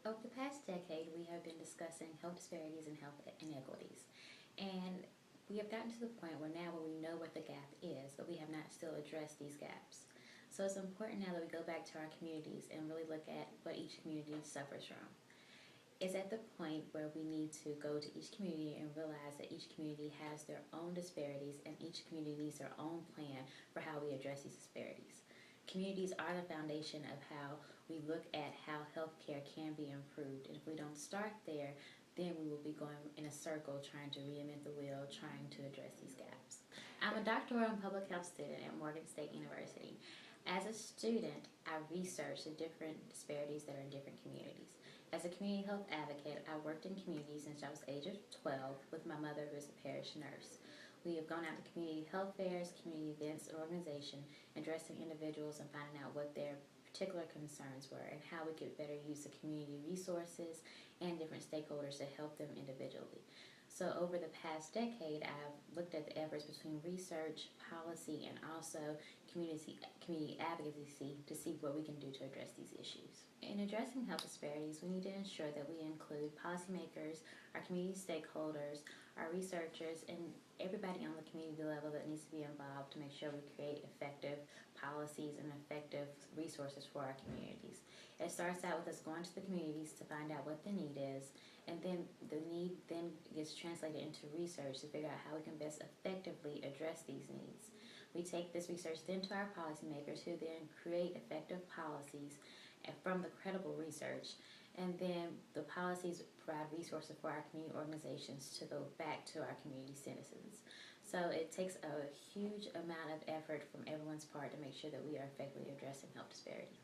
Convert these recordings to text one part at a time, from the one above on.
Over the past decade, we have been discussing health disparities and health inequities. And we have gotten to the point where now we know what the gap is, but we have not still addressed these gaps. So it's important now that we go back to our communities and really look at what each community suffers from. It's at the point where we need to go to each community and realize that each community has their own disparities and each community needs their own plan for how we address these disparities. Communities are the foundation of how we look at how healthcare can be improved. And if we don't start there, then we will be going in a circle trying to reinvent the wheel, trying to address these gaps. I'm a doctoral and public health student at Morgan State University. As a student, I researched the different disparities that are in different communities. As a community health advocate, I worked in communities since I was age of 12 with my mother, who is a parish nurse. We have gone out to community health fairs, community events, organization, addressing individuals and finding out what their particular concerns were and how we could better use the community resources and different stakeholders to help them individually. So over the past decade, I've looked at the efforts between research, policy, and also community advocacy to see what we can do to address these issues. In addressing health disparities, we need to ensure that we include policymakers, our community stakeholders, our researchers, and everybody on the community level that needs to be involved to make sure we create effective policies and effective resources for our communities. It starts out with us going to the communities to find out what the need is, and then the need then gets translated into research to figure out how we can best effectively address these needs. We take this research then to our policymakers, who then create effective policies from the credible research, and then the policies provide resources for our community organizations to go back to our community citizens. So it takes a huge amount of effort from everyone's part to make sure that we are effectively addressing health disparity.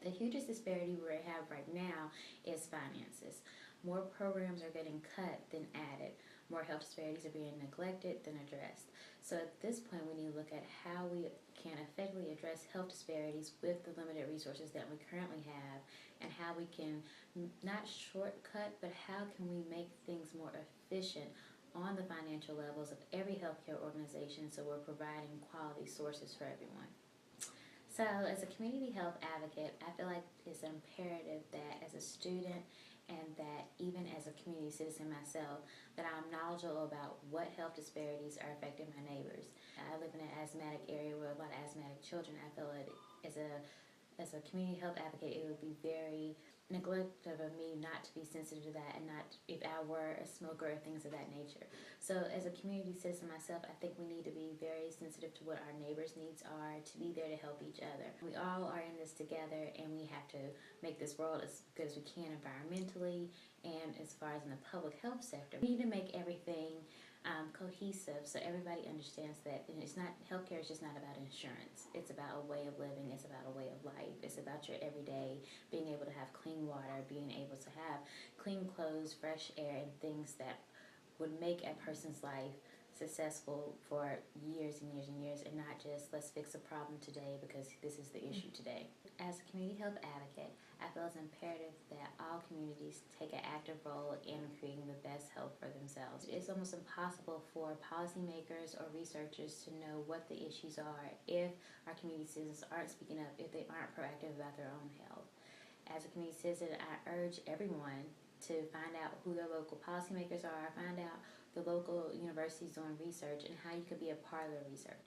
The hugest disparity we have right now is finances. More programs are getting cut than added. More health disparities are being neglected than addressed. So at this point, we need to look at how we can effectively address health disparities with the limited resources that we currently have, and how we can not shortcut, but how can we make things more efficient on the financial levels of every healthcare organization, so we're providing quality sources for everyone. So as a community health advocate, I feel like it's imperative that as a student and that even as a community citizen myself, that I'm knowledgeable about what health disparities are affecting my neighbors. I live in an asthmatic area with a lot of asthmatic children. I feel like as a community health advocate, it would be very neglectful of me not to be sensitive to that, and not if I were a smoker or things of that nature. So as a community citizen myself, I think we need to be very sensitive to what our neighbors' needs are, to be there to help each other. We all are in this together, and we have to make this world as good as we can environmentally, and as far as in the public health sector. We need to make everything cohesive, so everybody understands that it's not, healthcare is just not about insurance. It's about a way of living. It's about a way of life. It's about your everyday, being able to have clean water, being able to have clean clothes, fresh air, and things that would make a person's life successful for years and years and years, and not just let's fix a problem today because this is the issue today. As a community health advocate, I feel it's imperative that all communities take an active role in creating the best health for themselves. It's almost impossible for policymakers or researchers to know what the issues are if our community citizens aren't speaking up, if they aren't proactive about their own health. As a community citizen, I urge everyone to find out who their local policymakers are, find out the local universities doing research, and how you could be a part of the research.